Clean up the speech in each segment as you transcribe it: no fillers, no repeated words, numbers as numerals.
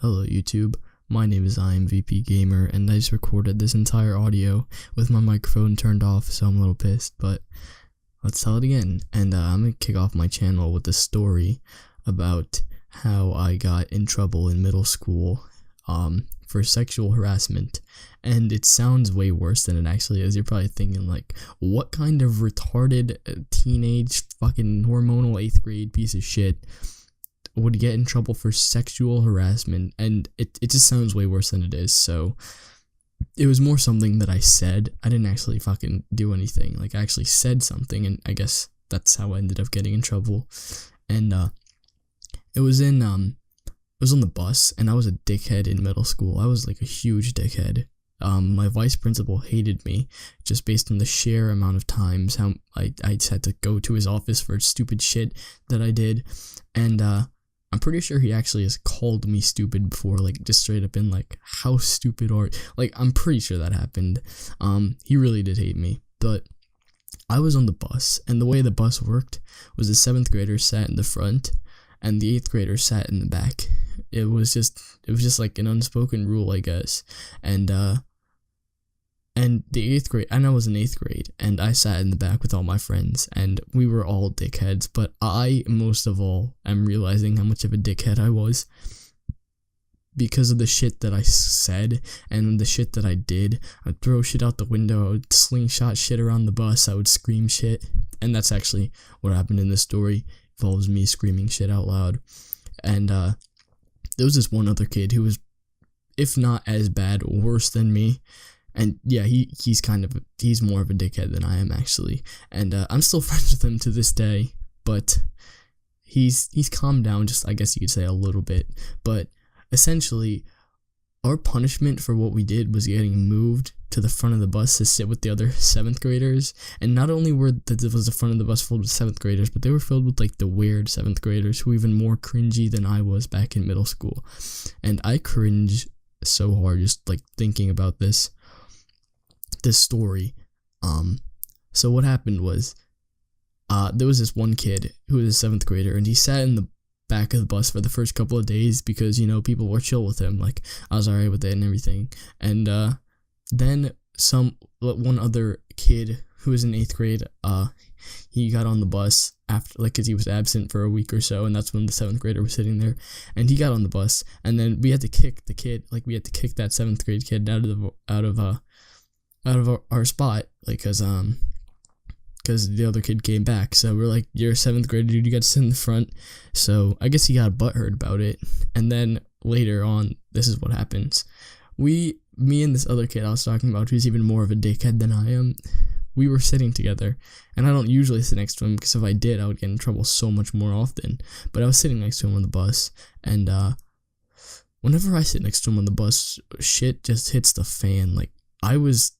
Hello YouTube, my name is IMVP Gamer, and I just recorded this entire audio with my microphone turned off, so I'm a little pissed, but let's tell it again. And I'm gonna kick off my channel with a story about how I got in trouble in middle school for sexual harassment. And it sounds way worse than it actually is. You're probably thinking, like, what kind of retarded teenage fucking hormonal 8th grade piece of shit would get in trouble for sexual harassment? And it just sounds way worse than it is. So it was more something that I said. I didn't actually fucking do anything. Like, I actually said something, and I guess that's how I ended up getting in trouble. And it was on the bus, and I was a dickhead in middle school. I was like a huge dickhead. My vice principal hated me just based on the sheer amount of times how I just had to go to his office for stupid shit that I did. And I'm pretty sure he actually has called me stupid before, like, just straight up in, like, how stupid are, like, I'm pretty sure that happened. He really did hate me. But I was on the bus, and the way the bus worked was the 7th graders sat in the front and the 8th graders sat in the back. It was just like an unspoken rule, I guess. And the 8th grade, and I was in 8th grade, and I sat in the back with all my friends, and we were all dickheads, but I, most of all, am realizing how much of a dickhead I was because of the shit that I said and the shit that I did. I'd throw shit out the window, I would slingshot shit around the bus, I would scream shit, and that's actually what happened in this story. It involves me screaming shit out loud. And there was this one other kid who was, if not as bad, worse than me. And yeah, he's more of a dickhead than I am, actually. And I'm still friends with him to this day, but he's calmed down, just, I guess you could say, a little bit. But essentially, our punishment for what we did was getting moved to the front of the bus to sit with the other 7th graders. And not only was the front of the bus filled with 7th graders, but they were filled with, like, the weird 7th graders who were even more cringy than I was back in middle school. And I cringe so hard just, like, thinking about this story. So what happened was, there was this one kid who was a 7th grader, and he sat in the back of the bus for the first couple of days because, you know, people were chill with him. Like, I was alright with it and everything. And then one other kid who was in 8th grade, he got on the bus after, like, because he was absent for a week or so, and that's when the 7th grader was sitting there, and he got on the bus, and then we had to kick the kid, like, we had to kick that 7th grade kid out of our spot, like, because the other kid came back. So we're like, you're a 7th grader, dude, you got to sit in the front. So I guess he got butthurt about it. And then later on, this is what happens. Me and this other kid I was talking about, who's even more of a dickhead than I am, we were sitting together. And I don't usually sit next to him, because if I did, I would get in trouble so much more often. But I was sitting next to him on the bus, and whenever I sit next to him on the bus, shit just hits the fan. Like, I was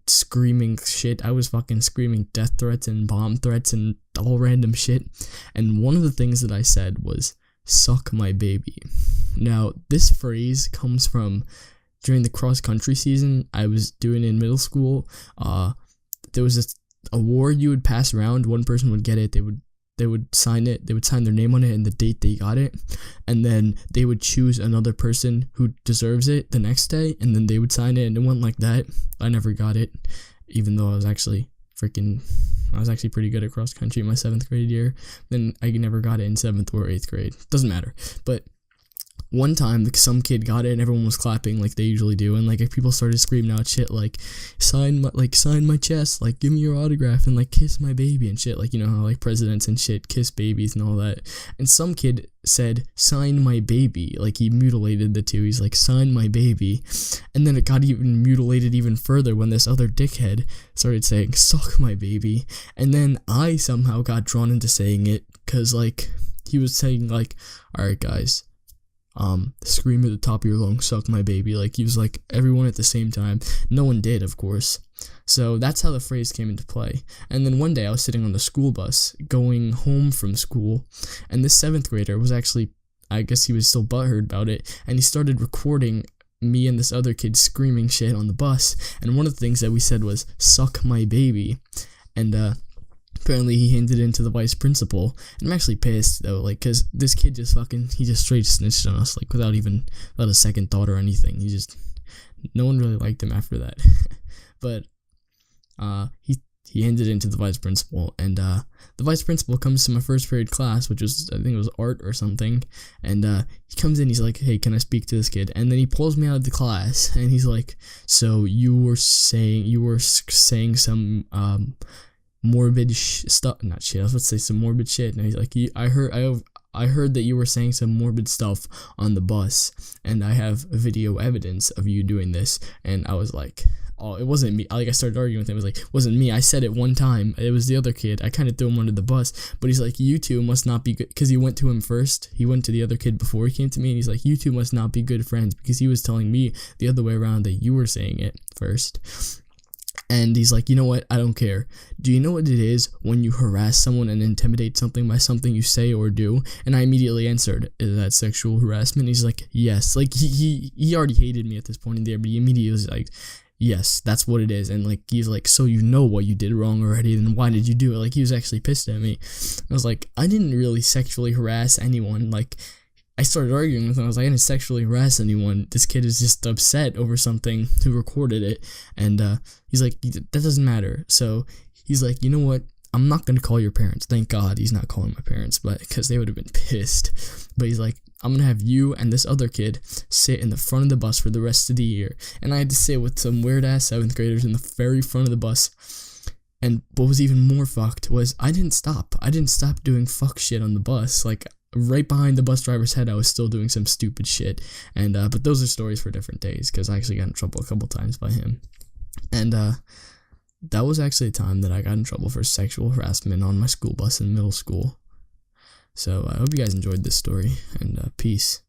screaming shit. I was fucking screaming death threats and bomb threats and all random shit. And one of the things that I said was, "Suck my baby." Now, this phrase comes from during the cross-country season I was doing in middle school. There was this award you would pass around. One person would get it. They would sign it. They would sign their name on it and the date they got it. And then they would choose another person who deserves it the next day, and then they would sign it, and it went like that. I never got it, even though I was actually pretty good at cross country in my 7th grade year. Then I never got it in 7th or 8th grade. Doesn't matter. But one time, like, some kid got it and everyone was clapping like they usually do, and, like, people started screaming out shit like, sign my chest, like, give me your autograph, and, like, kiss my baby and shit, like, you know how, like, presidents and shit kiss babies and all that. And some kid said, "Sign my baby," like, he mutilated the two. He's like, "Sign my baby." And then it got even mutilated even further when this other dickhead started saying, "Suck my baby." And then I somehow got drawn into saying it, because, like, he was saying, like, "Alright, guys, scream at the top of your lungs, suck my baby." Like, he was like, everyone at the same time. No one did, of course. So that's how the phrase came into play. And then one day I was sitting on the school bus going home from school, and this 7th grader was actually, I guess he was still butthurt about it, and he started recording me and this other kid screaming shit on the bus. And one of the things that we said was, "Suck my baby." And apparently he handed it into the vice principal, and I'm actually pissed though, like, cause this kid just he just straight snitched on us, like, without a second thought or anything. No one really liked him after that. But he handed it into the vice principal, and the vice principal comes to my first period class, which was, I think it was art or something, and he comes in, he's like, hey, can I speak to this kid? And then he pulls me out of the class, and he's like, so you were saying some morbid stuff, not shit, I was about to say some morbid shit, and he's like, I heard that you were saying some morbid stuff on the bus, and I have video evidence of you doing this. And I was like, oh, it wasn't me. Like, I started arguing with him. I was like, it wasn't me. I said it one time. It was the other kid. I kind of threw him under the bus. But he's like, you two must not be good. Because he went to him first. He went to the other kid before he came to me. And he's like, you two must not be good friends. Because he was telling me the other way around that you were saying it first. And he's like, you know what? I don't care. Do you know what it is when you harass someone and intimidate something by something you say or do? And I immediately answered, is that sexual harassment? He's like, yes. Like, he already hated me at this point in there, but he immediately was like, yes, that's what it is. And like, he's like, so you know what you did wrong already, then why did you do it? Like, he was actually pissed at me. I was like, I didn't really sexually harass anyone. Like, I started arguing with him. I was like, I didn't sexually harass anyone. This kid is just upset over something who recorded it. And he's like, that doesn't matter. So he's like, you know what? I'm not going to call your parents. Thank God he's not calling my parents, but because they would have been pissed. But he's like, I'm going to have you and this other kid sit in the front of the bus for the rest of the year. And I had to sit with some weird-ass 7th graders in the very front of the bus. And what was even more fucked was I didn't stop. I didn't stop doing fuck shit on the bus. Like, right behind the bus driver's head, I was still doing some stupid shit. And but those are stories for different days, because I actually got in trouble a couple times by him. And that was actually a time that I got in trouble for sexual harassment on my school bus in middle school. So I hope you guys enjoyed this story, and peace.